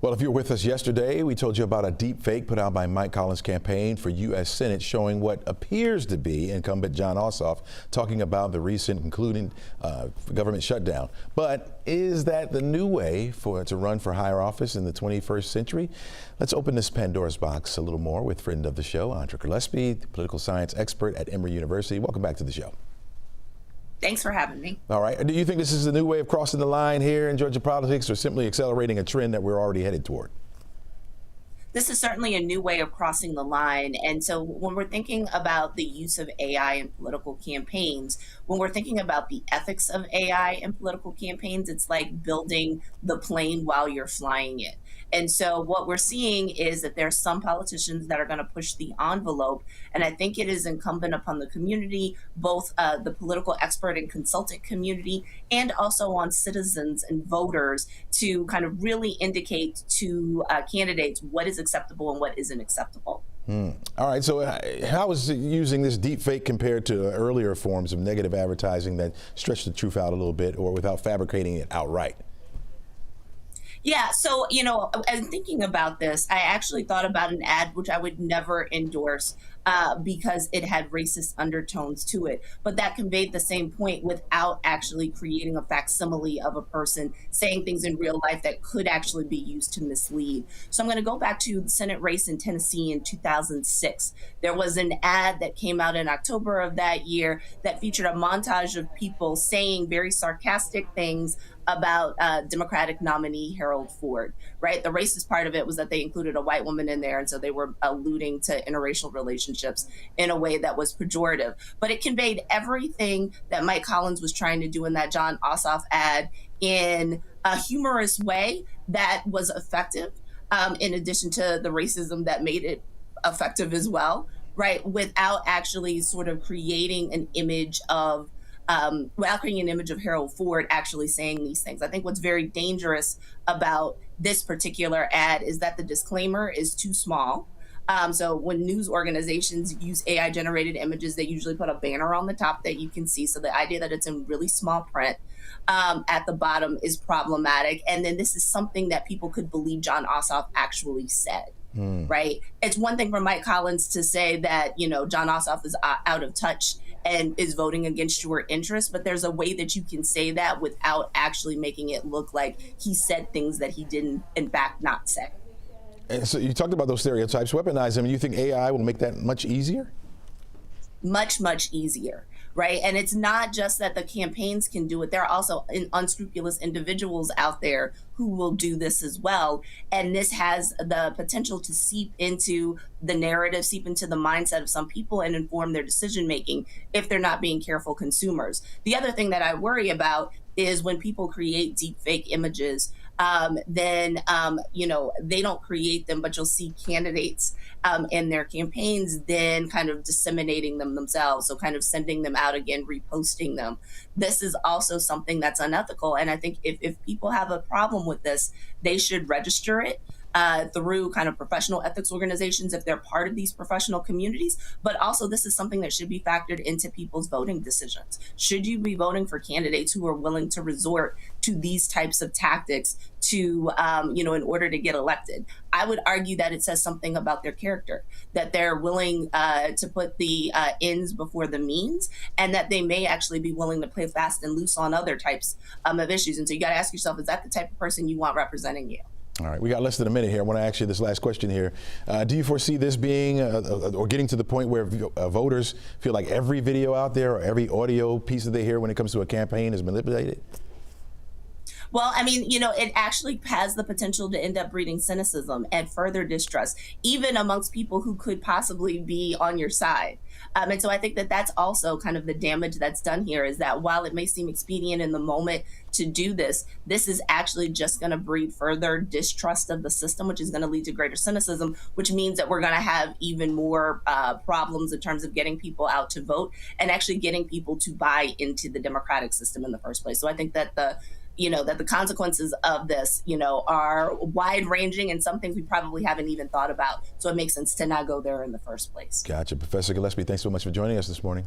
Well, if you were with us yesterday, we told you about a deep fake put out by Mike Collins' campaign for U.S. Senate showing what appears to be incumbent Jon Ossoff talking about the recent concluding government shutdown. But is that the new way to run for higher office in the 21st century? Let's open this Pandora's box a little more with friend of the show, Andra Gillespie, political science expert at Emory University. Welcome back to the show. Thanks for having me. All right. Do you think this is a new way of crossing the line here in Georgia politics, or simply accelerating a trend that we're already headed toward? This is certainly a new way of crossing the line. And so when we're thinking about the use of AI in political campaigns, when we're thinking about the ethics of AI in political campaigns, it's like building the plane while you're flying it. And so what we're seeing is that there's some politicians that are going to push the envelope. And I think it is incumbent upon the community, both the political expert and consultant community, and also on citizens and voters to kind of really indicate to candidates what is acceptable and what isn't acceptable. All right. So how is using this deep fake compared to earlier forms of negative advertising that stretch the truth out a little bit or without fabricating it outright? Yeah, so, and thinking about this, I actually thought about an ad which I would never endorse because it had racist undertones to it. But that conveyed the same point without actually creating a facsimile of a person saying things in real life that could actually be used to mislead. So I'm going to go back to the Senate race in Tennessee in 2006. There was an ad that came out in October of that year that featured a montage of people saying very sarcastic things about Democratic nominee Harold Ford, right? The racist part of it was that they included a white woman in there, and so they were alluding to interracial relationships in a way that was pejorative. But it conveyed everything that Mike Collins was trying to do in that Jon Ossoff ad in a humorous way that was effective, in addition to the racism that made it effective as well, right? Without actually sort of creating an image of without creating an image of Harold Ford actually saying these things. I think what's very dangerous about this particular ad is that the disclaimer is too small. So when news organizations use AI generated images, they usually put a banner on the top that you can see. So the idea that it's in really small print at the bottom is problematic. And then this is something that people could believe Jon Ossoff actually said. Right. It's one thing for Mike Collins to say that, Jon Ossoff is out of touch and is voting against your interests. But there's a way that you can say that without actually making it look like he said things that he didn't, in fact, not say. And so you talked about those stereotypes, weaponize them. You think AI will make that much easier? Much, much easier. Right. And it's not just that the campaigns can do it. There are also unscrupulous individuals out there who will do this as well. And this has the potential to seep into the narrative, seep into the mindset of some people and inform their decision making if they're not being careful consumers. The other thing that I worry about is when people create deep fake images, then, they don't create them, but you'll see candidates in their campaigns then kind of disseminating them themselves. So kind of sending them out again, reposting them. This is also something that's unethical. And I think if people have a problem with this, they should register it through kind of professional ethics organizations if they're part of these professional communities. But also this is something that should be factored into people's voting decisions. Should you be voting for candidates who are willing to resort to these types of tactics to, in order to get elected? I would argue that it says something about their character, that they're willing to put the ends before the means, and that they may actually be willing to play fast and loose on other types of issues. And so you got to ask yourself, is that the type of person you want representing you? All right, we got less than a minute here. I want to ask you this last question here. Do you foresee this being or getting to the point where voters feel like every video out there or every audio piece that they hear when it comes to a campaign is manipulated? Well, I mean, it actually has the potential to end up breeding cynicism and further distrust, even amongst people who could possibly be on your side. And so I think that that's also kind of the damage that's done here, is that while it may seem expedient in the moment to do this, this is actually just going to breed further distrust of the system, which is going to lead to greater cynicism, which means that we're going to have even more problems in terms of getting people out to vote and actually getting people to buy into the democratic system in the first place. So I think that the consequences of this, are wide ranging and some things we probably haven't even thought about. So it makes sense to not go there in the first place. Gotcha. Professor Gillespie, thanks so much for joining us this morning.